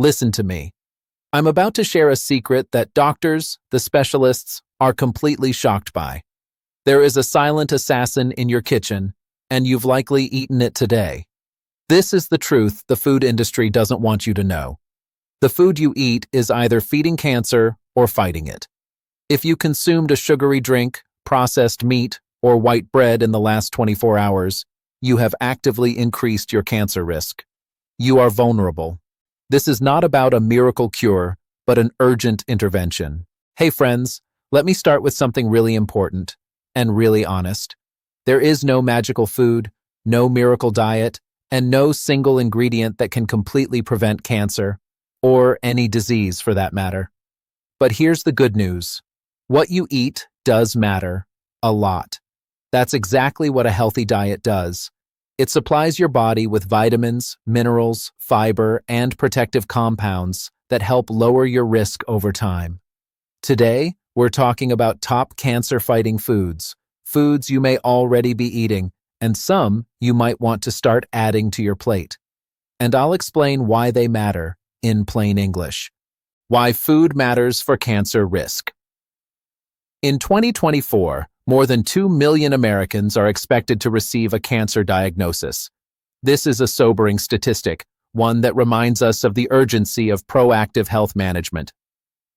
Listen to me. I'm about to share a secret that doctors, the specialists, are completely shocked by. There is a silent assassin in your kitchen, and you've likely eaten it today. This is the truth the food industry doesn't want you to know. The food you eat is either feeding cancer or fighting it. If you consumed a sugary drink, processed meat, or white bread in the last 24 hours, you have actively increased your cancer risk. You are vulnerable. This is not about a miracle cure, but an urgent intervention. Hey friends, let me start with something really important and really honest. There is no magical food, no miracle diet, and no single ingredient that can completely prevent cancer, or any disease for that matter. But here's the good news. What you eat does matter a lot. That's exactly what a healthy diet does. It supplies your body with vitamins, minerals, fiber, and protective compounds that help lower your risk over time. Today, we're talking about top cancer-fighting foods, foods you may already be eating, and some you might want to start adding to your plate. And I'll explain why they matter in plain English. Why food matters for cancer risk. In 2024, more than 2 million Americans are expected to receive a cancer diagnosis. This is a sobering statistic, one that reminds us of the urgency of proactive health management.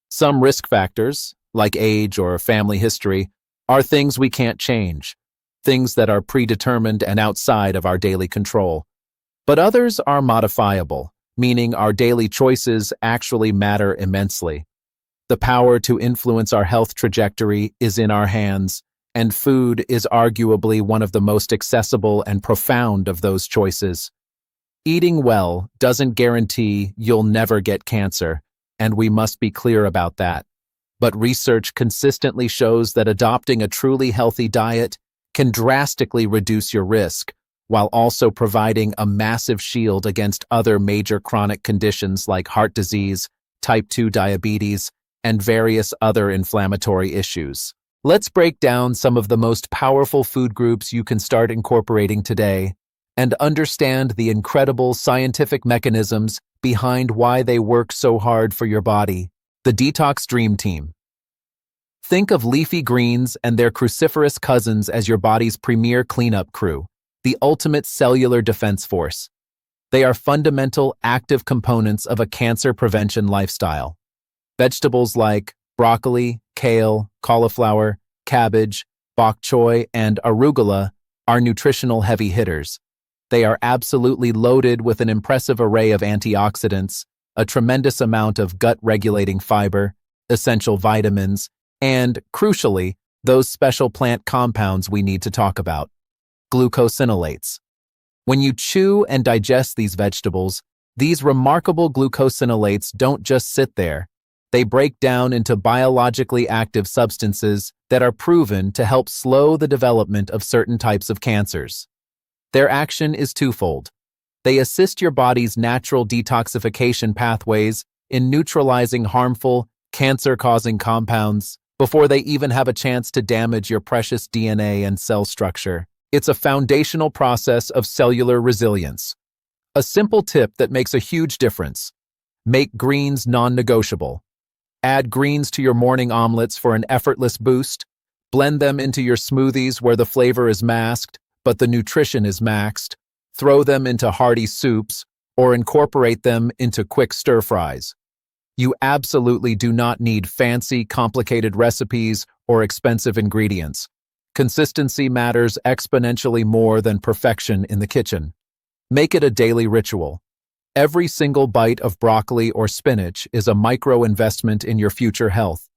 Some risk factors, like age or family history, are things we can't change, things that are predetermined and outside of our daily control. But others are modifiable, meaning our daily choices actually matter immensely. The power to influence our health trajectory is in our hands, and food is arguably one of the most accessible and profound of those choices. Eating well doesn't guarantee you'll never get cancer, and we must be clear about that. But research consistently shows that adopting a truly healthy diet can drastically reduce your risk, while also providing a massive shield against other major chronic conditions like heart disease, type 2 diabetes, and various other inflammatory issues. Let's break down some of the most powerful food groups you can start incorporating today and understand the incredible scientific mechanisms behind why they work so hard for your body. The Detox Dream Team. Think of leafy greens and their cruciferous cousins as your body's premier cleanup crew, the ultimate cellular defense force. They are fundamental, active components of a cancer prevention lifestyle. Vegetables like broccoli, kale, cauliflower, cabbage, bok choy, and arugula are nutritional heavy hitters. They are absolutely loaded with an impressive array of antioxidants, a tremendous amount of gut-regulating fiber, essential vitamins, and, crucially, those special plant compounds we need to talk about, glucosinolates. When you chew and digest these vegetables, these remarkable glucosinolates don't just sit there. They break down into biologically active substances that are proven to help slow the development of certain types of cancers. Their action is twofold. They assist your body's natural detoxification pathways in neutralizing harmful, cancer-causing compounds before they even have a chance to damage your precious DNA and cell structure. It's a foundational process of cellular resilience. A simple tip that makes a huge difference. Make greens non-negotiable. Add greens to your morning omelets for an effortless boost. Blend them into your smoothies where the flavor is masked, but the nutrition is maxed. Throw them into hearty soups, or incorporate them into quick stir-fries. You absolutely do not need fancy, complicated recipes or expensive ingredients. Consistency matters exponentially more than perfection in the kitchen. Make it a daily ritual. Every single bite of broccoli or spinach is a micro-investment in your future health.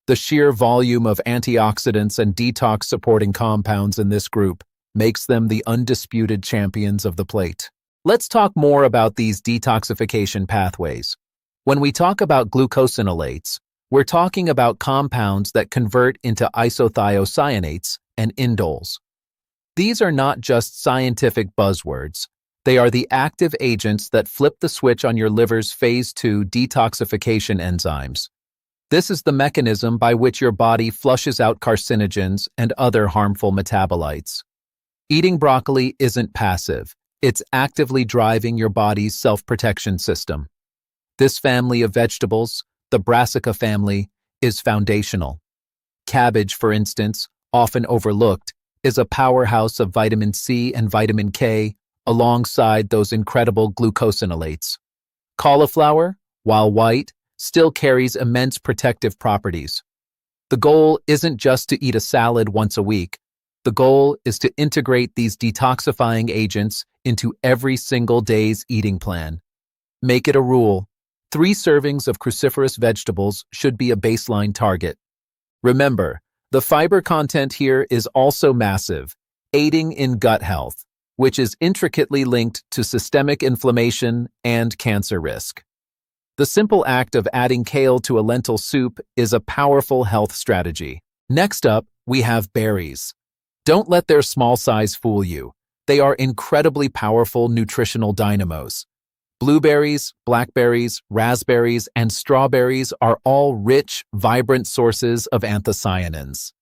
The sheer volume of antioxidants and detox-supporting compounds in this group makes them the undisputed champions of the plate. Let's talk more about these detoxification pathways. When we talk about glucosinolates, we're talking about compounds that convert into isothiocyanates and indoles. These are not just scientific buzzwords. They are the active agents that flip the switch on your liver's phase 2 detoxification enzymes. This is the mechanism by which your body flushes out carcinogens and other harmful metabolites. Eating broccoli isn't passive. It's actively driving your body's self-protection system. This family of vegetables, the brassica family, is foundational. Cabbage, for instance, often overlooked, is a powerhouse of vitamin C and vitamin K alongside those incredible glucosinolates. Cauliflower, while white, still carries immense protective properties. The goal isn't just to eat a salad once a week. The goal is to integrate these detoxifying agents into every single day's eating plan. Make it a rule. 3 servings of cruciferous vegetables should be a baseline target. Remember, the fiber content here is also massive, aiding in gut health, which is intricately linked to systemic inflammation and cancer risk. The simple act of adding kale to a lentil soup is a powerful health strategy. Next up, we have berries. Don't let their small size fool you. They are incredibly powerful nutritional dynamos. Blueberries, blackberries, raspberries, and strawberries are all rich, vibrant sources of anthocyanins.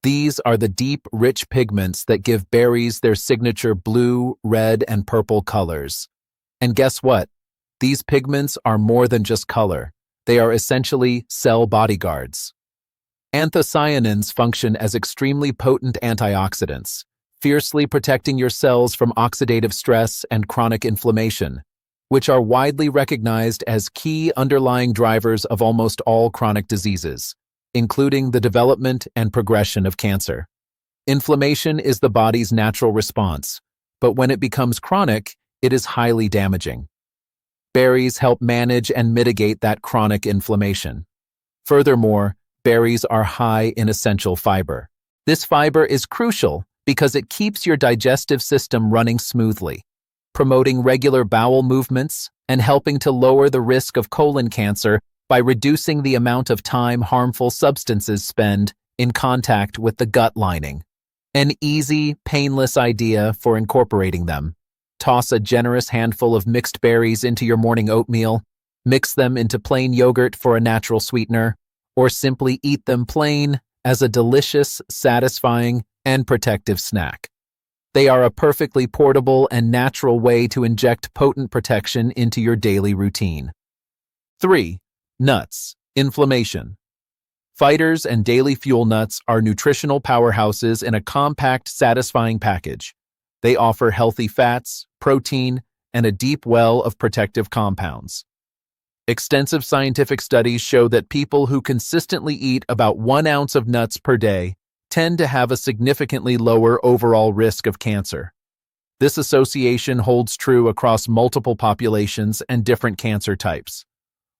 These are the deep, rich pigments that give berries their signature blue, red, and purple colors. And guess what? These pigments are more than just color. They are essentially cell bodyguards. Anthocyanins function as extremely potent antioxidants, fiercely protecting your cells from oxidative stress and chronic inflammation, which are widely recognized as key underlying drivers of almost all chronic diseases, including the development and progression of cancer. Inflammation is the body's natural response, but when it becomes chronic, it is highly damaging. Berries help manage and mitigate that chronic inflammation. Furthermore, berries are high in essential fiber. This fiber is crucial because it keeps your digestive system running smoothly, promoting regular bowel movements and helping to lower the risk of colon cancer by reducing the amount of time harmful substances spend in contact with the gut lining. An easy, painless idea for incorporating them. Toss a generous handful of mixed berries into your morning oatmeal, mix them into plain yogurt for a natural sweetener, or simply eat them plain as a delicious, satisfying, and protective snack. They are a perfectly portable and natural way to inject potent protection into your daily routine. 3. Nuts. Inflammation. Fighters and daily fuel nuts are nutritional powerhouses in a compact, satisfying package. They offer healthy fats, protein, and a deep well of protective compounds. Extensive scientific studies show that people who consistently eat about 1 ounce of nuts per day tend to have a significantly lower overall risk of cancer. This association holds true across multiple populations and different cancer types.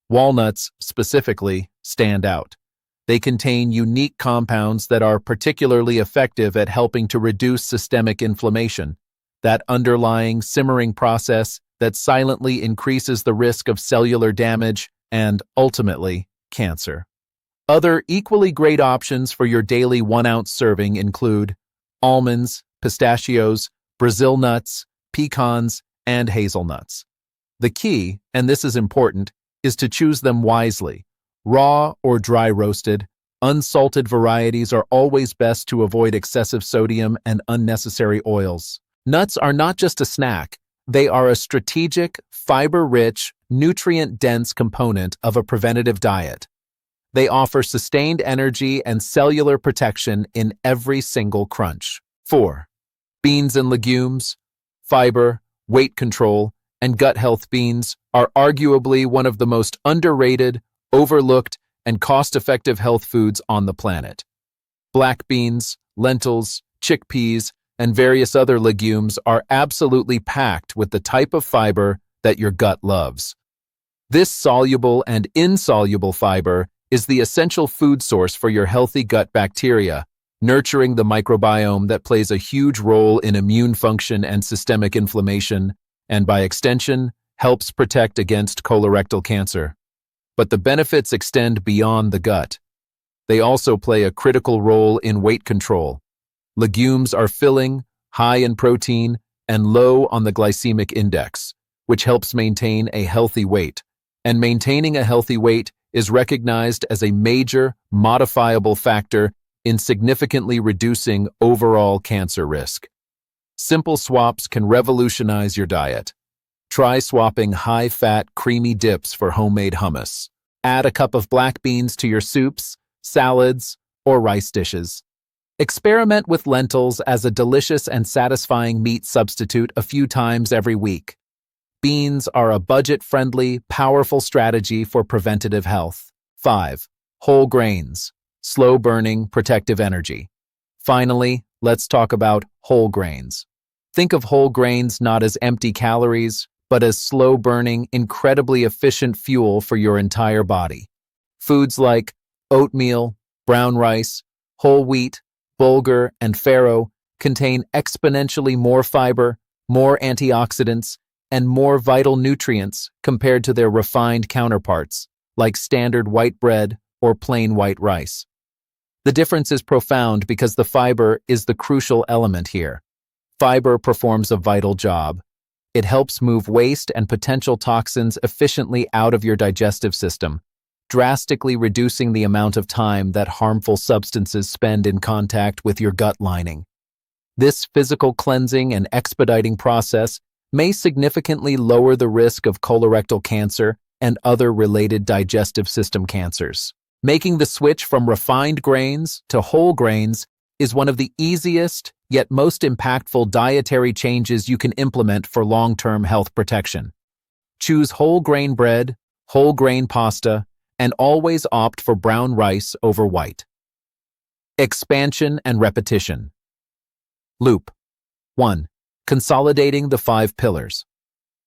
Walnuts, specifically, stand out. They contain unique compounds that are particularly effective at helping to reduce systemic inflammation, that underlying simmering process that silently increases the risk of cellular damage and, ultimately, cancer. Other equally great options for your daily 1-ounce serving include almonds, pistachios, Brazil nuts, pecans, and hazelnuts. The key, and this is important, is to choose them wisely. Raw or dry roasted, unsalted varieties are always best to avoid excessive sodium and unnecessary oils. Nuts are not just a snack, they are a strategic, fiber-rich, nutrient-dense component of a preventative diet. They offer sustained energy and cellular protection in every single crunch. 4. Beans and legumes. Fiber, weight control, and gut health. Beans are arguably one of the most underrated, overlooked, and cost-effective health foods on the planet. Black beans, lentils, chickpeas, and various other legumes are absolutely packed with the type of fiber that your gut loves. This soluble and insoluble fiber is the essential food source for your healthy gut bacteria, nurturing the microbiome that plays a huge role in immune function and systemic inflammation, and by extension, helps protect against colorectal cancer. But the benefits extend beyond the gut. They also play a critical role in weight control. Legumes are filling, high in protein, and low on the glycemic index, which helps maintain a healthy weight. And maintaining a healthy weight is recognized as a major, modifiable factor in significantly reducing overall cancer risk. Simple swaps can revolutionize your diet. Try swapping high-fat, creamy dips for homemade hummus. Add a cup of black beans to your soups, salads, or rice dishes. Experiment with lentils as a delicious and satisfying meat substitute a few times every week. Beans are a budget-friendly, powerful strategy for preventative health. 5. Whole grains. Slow-burning, protective energy. Finally, let's talk about whole grains. Think of whole grains not as empty calories, but as slow-burning, incredibly efficient fuel for your entire body. Foods like oatmeal, brown rice, whole wheat, bulgur, and farro contain exponentially more fiber, more antioxidants, and more vital nutrients compared to their refined counterparts, like standard white bread or plain white rice. The difference is profound because the fiber is the crucial element here. Fiber performs a vital job. It helps move waste and potential toxins efficiently out of your digestive system, drastically reducing the amount of time that harmful substances spend in contact with your gut lining. This physical cleansing and expediting process may significantly lower the risk of colorectal cancer and other related digestive system cancers. Making the switch from refined grains to whole grains is one of the easiest yet most impactful dietary changes you can implement for long-term health protection. Choose whole grain bread, whole grain pasta, and always opt for brown rice over white. Expansion and repetition. Loop. 1. Consolidating the 5 pillars.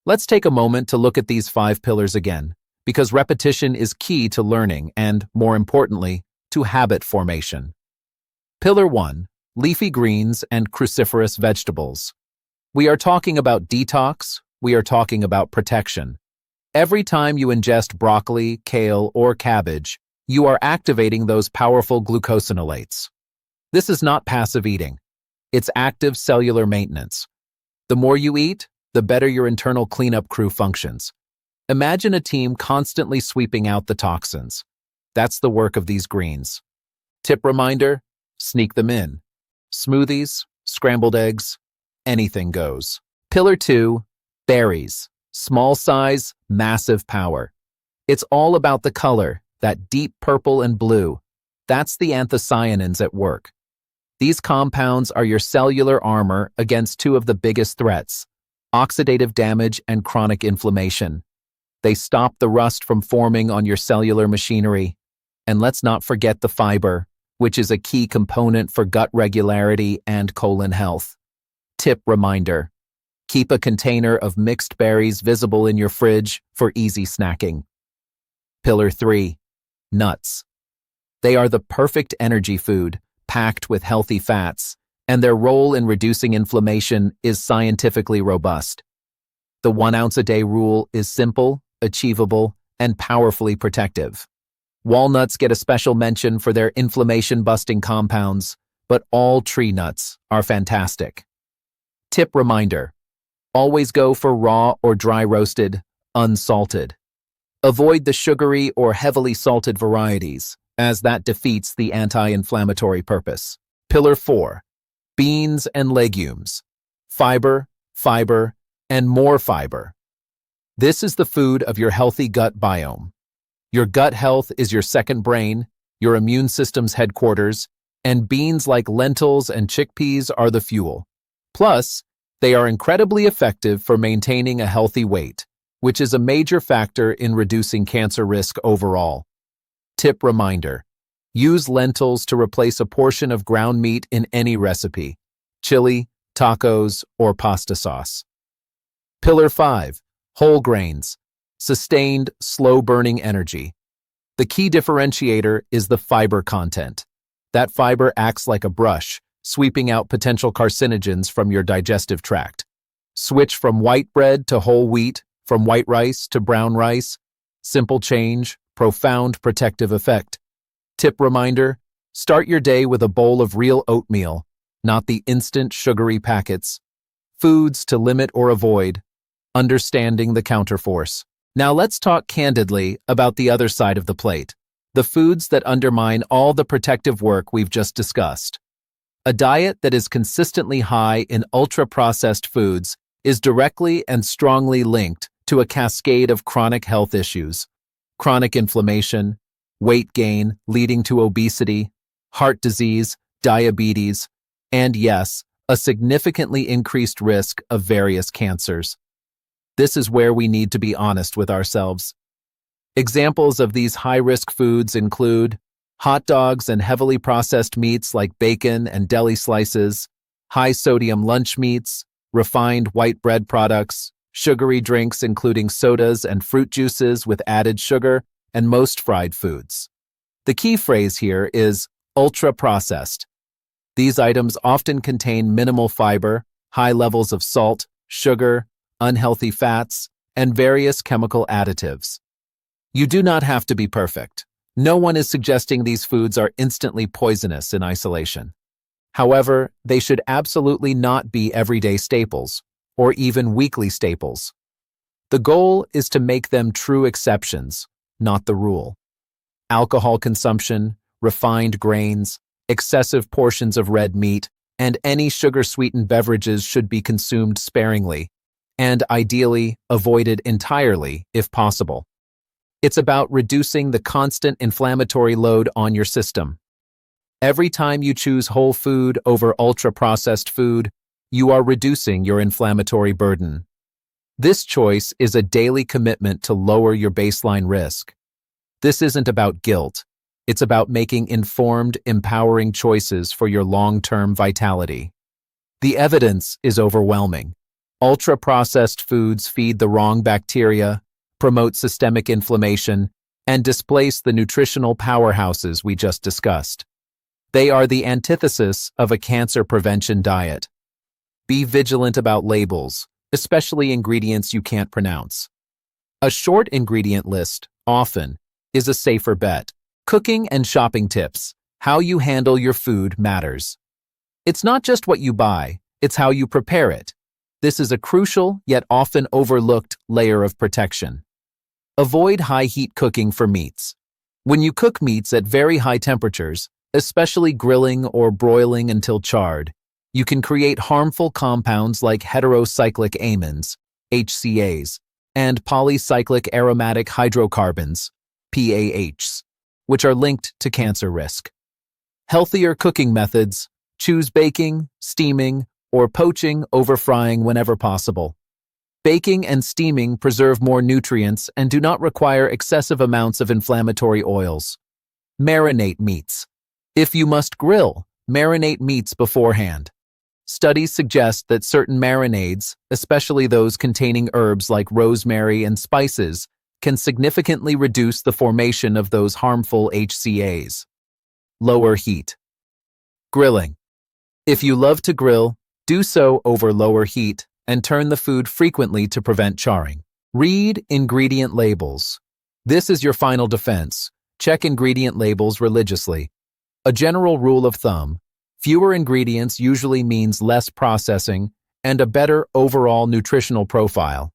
Let's take a moment to look at these 5 pillars again, because repetition is key to learning and, more importantly, to habit formation. Pillar 1. Leafy greens and cruciferous vegetables. We are talking about detox, we are talking about protection. Every time you ingest broccoli, kale, or cabbage, you are activating those powerful glucosinolates. This is not passive eating. It's active cellular maintenance. The more you eat, the better your internal cleanup crew functions. Imagine a team constantly sweeping out the toxins. That's the work of these greens. Tip reminder, sneak them in. Smoothies, scrambled eggs, anything goes. Pillar 2, berries. Small size, massive power. It's all about the color, that deep purple and blue. That's the anthocyanins at work. These compounds are your cellular armor against 2 of the biggest threats, oxidative damage and chronic inflammation. They stop the rust from forming on your cellular machinery. And let's not forget the fiber, which is a key component for gut regularity and colon health. Tip reminder, keep a container of mixed berries visible in your fridge for easy snacking. Pillar 3, nuts. They are the perfect energy food, packed with healthy fats, and their role in reducing inflammation is scientifically robust. The 1 ounce a day rule is simple, achievable, and powerfully protective. Walnuts get a special mention for their inflammation-busting compounds, but all tree nuts are fantastic. Tip reminder, always go for raw or dry roasted, unsalted. Avoid the sugary or heavily salted varieties, as that defeats the anti-inflammatory purpose. Pillar 4, beans and legumes. Fiber, fiber, and more fiber. This is the food of your healthy gut biome. Your gut health is your second brain, your immune system's headquarters, and beans like lentils and chickpeas are the fuel. Plus, they are incredibly effective for maintaining a healthy weight, which is a major factor in reducing cancer risk overall. Tip reminder, use lentils to replace a portion of ground meat in any recipe, chili, tacos, or pasta sauce. Pillar 5, whole grains. Sustained, slow-burning energy. The key differentiator is the fiber content. That fiber acts like a brush, sweeping out potential carcinogens from your digestive tract. Switch from white bread to whole wheat, from white rice to brown rice. Simple change, profound protective effect. Tip reminder, start your day with a bowl of real oatmeal, not the instant sugary packets. Foods to limit or avoid. Understanding the counterforce. Now let's talk candidly about the other side of the plate, the foods that undermine all the protective work we've just discussed. A diet that is consistently high in ultra-processed foods is directly and strongly linked to a cascade of chronic health issues: chronic inflammation, weight gain leading to obesity, heart disease, diabetes, and yes, a significantly increased risk of various cancers. This is where we need to be honest with ourselves. Examples of these high-risk foods include hot dogs and heavily processed meats like bacon and deli slices, high-sodium lunch meats, refined white bread products, sugary drinks including sodas and fruit juices with added sugar, and most fried foods. The key phrase here is ultra-processed. These items often contain minimal fiber, high levels of salt, sugar, unhealthy fats, and various chemical additives. You do not have to be perfect. No one is suggesting these foods are instantly poisonous in isolation. However, they should absolutely not be everyday staples, or even weekly staples. The goal is to make them true exceptions, not the rule. Alcohol consumption, refined grains, excessive portions of red meat, and any sugar-sweetened beverages should be consumed sparingly, and ideally avoided entirely if possible. It's about reducing the constant inflammatory load on your system. Every time you choose whole food over ultra-processed food, you are reducing your inflammatory burden. This choice is a daily commitment to lower your baseline risk. This isn't about guilt. It's about making informed, empowering choices for your long-term vitality. The evidence is overwhelming. Ultra-processed foods feed the wrong bacteria, promote systemic inflammation, and displace the nutritional powerhouses we just discussed. They are the antithesis of a cancer prevention diet. Be vigilant about labels, especially ingredients you can't pronounce. A short ingredient list, often, is a safer bet. Cooking and shopping tips: how you handle your food matters. It's not just what you buy, it's how you prepare it. This is a crucial, yet often overlooked, layer of protection. Avoid high-heat cooking for meats. When you cook meats at very high temperatures, especially grilling or broiling until charred, you can create harmful compounds like heterocyclic amines, HCAs, and polycyclic aromatic hydrocarbons, PAHs, which are linked to cancer risk. Healthier cooking methods: choose baking, steaming, or poaching over frying whenever possible. Baking and steaming preserve more nutrients and do not require excessive amounts of inflammatory oils. Marinate meats. If you must grill, marinate meats beforehand. Studies suggest that certain marinades, especially those containing herbs like rosemary and spices, can significantly reduce the formation of those harmful HCAs. Lower heat. Grilling. If you love to grill, do so over lower heat and turn the food frequently to prevent charring. Read ingredient labels. This is your final defense. Check ingredient labels religiously. A general rule of thumb: fewer ingredients usually means less processing and a better overall nutritional profile.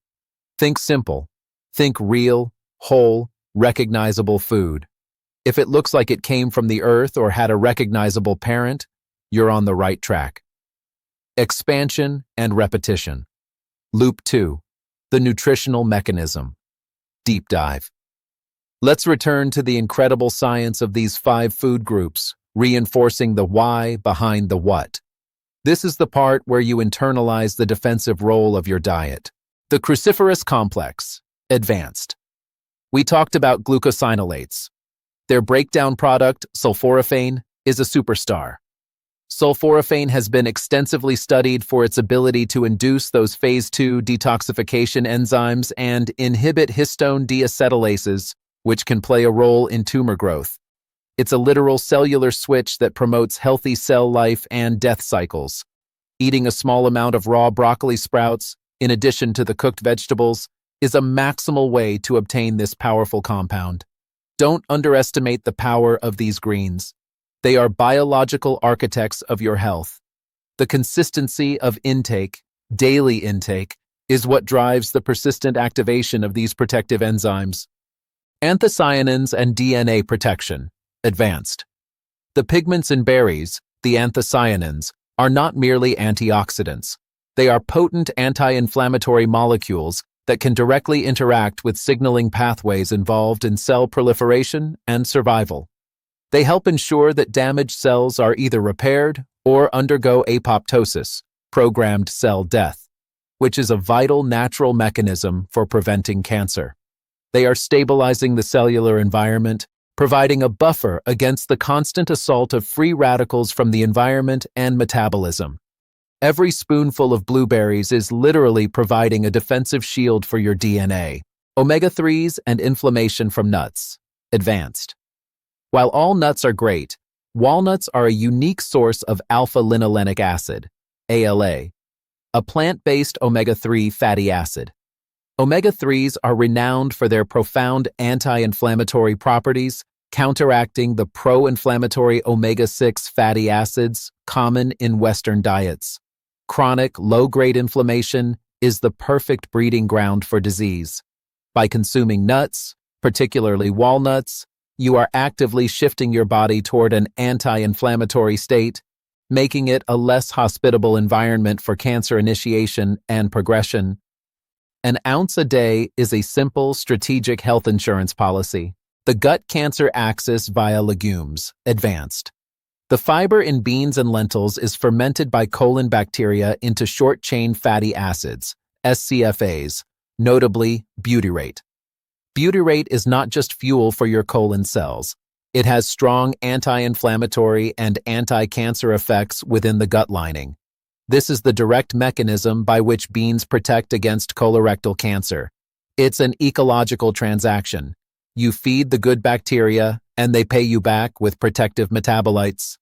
Think simple. Think real, whole, recognizable food. If it looks like it came from the earth or had a recognizable parent, you're on the right track. Expansion and repetition. Loop 2. The nutritional mechanism. Deep dive. Let's return to the incredible science of these 5 food groups, reinforcing the why behind the what. This is the part where you internalize the defensive role of your diet. The cruciferous complex. Advanced. We talked about glucosinolates. Their breakdown product, sulforaphane, is a superstar. Sulforaphane has been extensively studied for its ability to induce those phase 2 detoxification enzymes and inhibit histone deacetylases, which can play a role in tumor growth. It's a literal cellular switch that promotes healthy cell life and death cycles. Eating a small amount of raw broccoli sprouts, in addition to the cooked vegetables, is a maximal way to obtain this powerful compound. Don't underestimate the power of these greens. They are biological architects of your health. The consistency of intake, daily intake, is what drives the persistent activation of these protective enzymes. Anthocyanins and DNA protection. Advanced. The pigments in berries, the anthocyanins, are not merely antioxidants. They are potent anti-inflammatory molecules that can directly interact with signaling pathways involved in cell proliferation and survival. They help ensure that damaged cells are either repaired or undergo apoptosis, programmed cell death, which is a vital natural mechanism for preventing cancer. They are stabilizing the cellular environment, providing a buffer against the constant assault of free radicals from the environment and metabolism. Every spoonful of blueberries is literally providing a defensive shield for your DNA. Omega-3s and inflammation from nuts. Advanced. While all nuts are great, walnuts are a unique source of alpha-linolenic acid, ALA, a plant-based omega-3 fatty acid. Omega-3s are renowned for their profound anti-inflammatory properties, counteracting the pro-inflammatory omega-6 fatty acids common in Western diets. Chronic, low-grade inflammation is the perfect breeding ground for disease. By consuming nuts, particularly walnuts, you are actively shifting your body toward an anti-inflammatory state, making it a less hospitable environment for cancer initiation and progression. An ounce a day is a simple, strategic health insurance policy. The gut cancer axis via legumes. Advanced. The fiber in beans and lentils is fermented by colon bacteria into short-chain fatty acids, SCFAs, notably butyrate. Butyrate is not just fuel for your colon cells. It has strong anti-inflammatory and anti-cancer effects within the gut lining. This is the direct mechanism by which beans protect against colorectal cancer. It's an ecological transaction. You feed the good bacteria, and they pay you back with protective metabolites.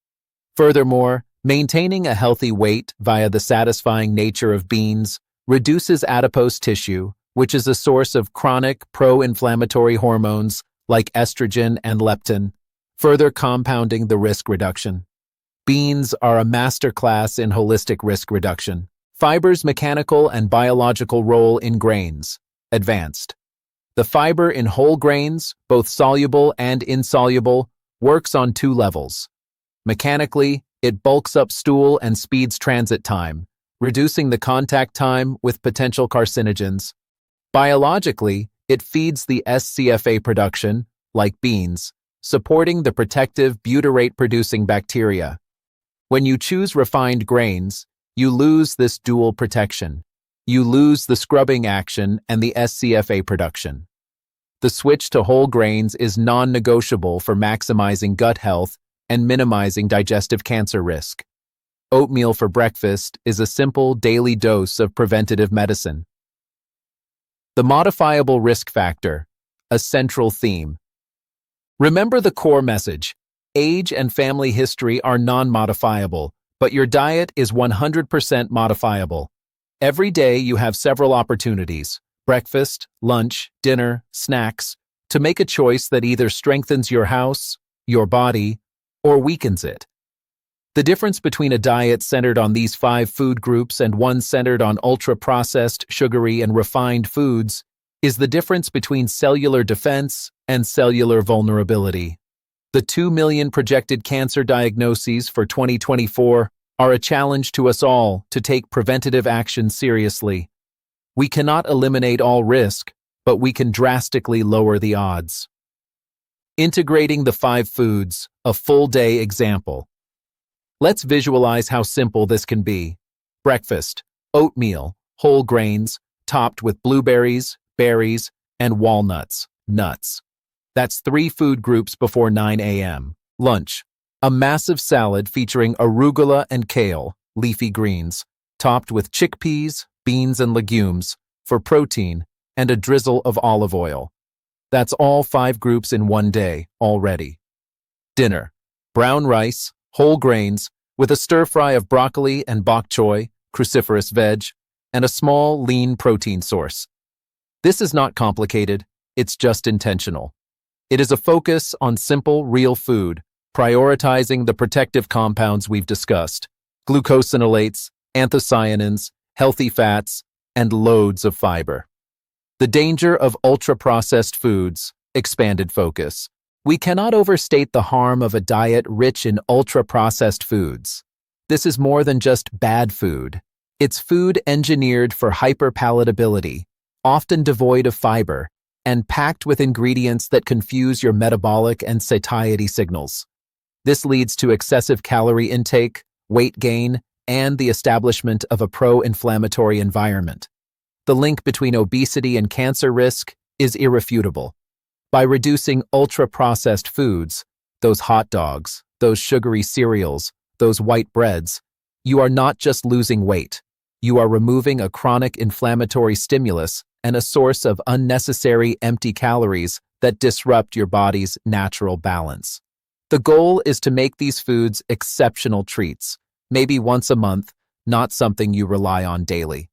Furthermore, maintaining a healthy weight via the satisfying nature of beans reduces adipose tissue, which is a source of chronic pro-inflammatory hormones like estrogen and leptin, further compounding the risk reduction. Beans are a masterclass in holistic risk reduction. Fiber's mechanical and biological role in grains. Advanced. The fiber in whole grains, both soluble and insoluble, works on two levels. Mechanically, it bulks up stool and speeds transit time, reducing the contact time with potential carcinogens. Biologically, it feeds the SCFA production, like beans, supporting the protective butyrate-producing bacteria. When you choose refined grains, you lose this dual protection. You lose the scrubbing action and the SCFA production. The switch to whole grains is non-negotiable for maximizing gut health and minimizing digestive cancer risk. Oatmeal for breakfast is a simple daily dose of preventative medicine. The modifiable risk factor, a central theme. Remember the core message. Age and family history are non-modifiable, but your diet is 100% modifiable. Every day you have several opportunities, breakfast, lunch, dinner, snacks, to make a choice that either strengthens your house, your body, or weakens it. The difference between a diet centered on these 5 food groups and one centered on ultra-processed, sugary, and refined foods is the difference between cellular defense and cellular vulnerability. The 2 million projected cancer diagnoses for 2024 are a challenge to us all to take preventative action seriously. We cannot eliminate all risk, but we can drastically lower the odds. Integrating the 5 foods, a full-day example. Let's visualize how simple this can be. Breakfast, oatmeal, whole grains, topped with blueberries, berries, and walnuts, nuts. That's 3 food groups before 9 a.m. Lunch, a massive salad featuring arugula and kale, leafy greens, topped with chickpeas, beans, and legumes for protein and a drizzle of olive oil. That's all 5 groups in one day already. Dinner, brown rice, whole grains, with a stir-fry of broccoli and bok choy, cruciferous veg, and a small, lean protein source. This is not complicated, it's just intentional. It is a focus on simple, real food, prioritizing the protective compounds we've discussed, glucosinolates, anthocyanins, healthy fats, and loads of fiber. The danger of ultra-processed foods, expanded focus. We cannot overstate the harm of a diet rich in ultra-processed foods. This is more than just bad food. It's food engineered for hyperpalatability, often devoid of fiber, and packed with ingredients that confuse your metabolic and satiety signals. This leads to excessive calorie intake, weight gain, and the establishment of a pro-inflammatory environment. The link between obesity and cancer risk is irrefutable. By reducing ultra-processed foods, those hot dogs, those sugary cereals, those white breads, you are not just losing weight. You are removing a chronic inflammatory stimulus and a source of unnecessary empty calories that disrupt your body's natural balance. The goal is to make these foods exceptional treats, maybe once a month, not something you rely on daily.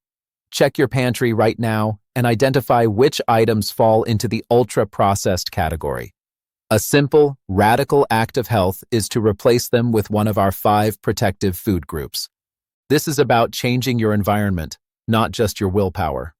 Check your pantry right now and identify which items fall into the ultra-processed category. A simple, radical act of health is to replace them with one of our 5 protective food groups. This is about changing your environment, not just your willpower.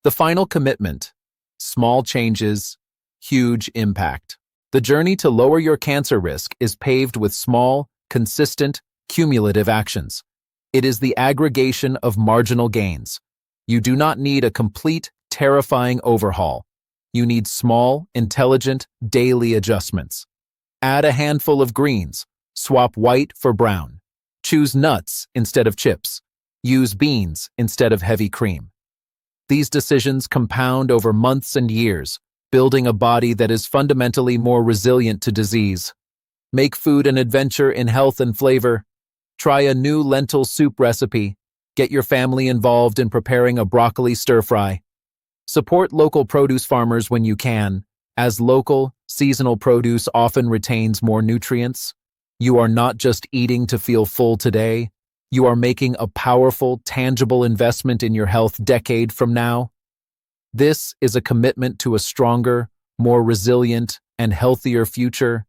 The final commitment: small changes, huge impact. The journey to lower your cancer risk is paved with small, consistent, cumulative actions. It is the aggregation of marginal gains. You do not need a complete, terrifying overhaul. You need small, intelligent, daily adjustments. Add a handful of greens. Swap white for brown. Choose nuts instead of chips. Use beans instead of heavy cream. These decisions compound over months and years, building a body that is fundamentally more resilient to disease. Make food an adventure in health and flavor. Try a new lentil soup recipe. Get your family involved in preparing a broccoli stir-fry. Support local produce farmers when you can, as local, seasonal produce often retains more nutrients. You are not just eating to feel full today. You are making a powerful, tangible investment in your health decade from now. This is a commitment to a stronger, more resilient, and healthier future.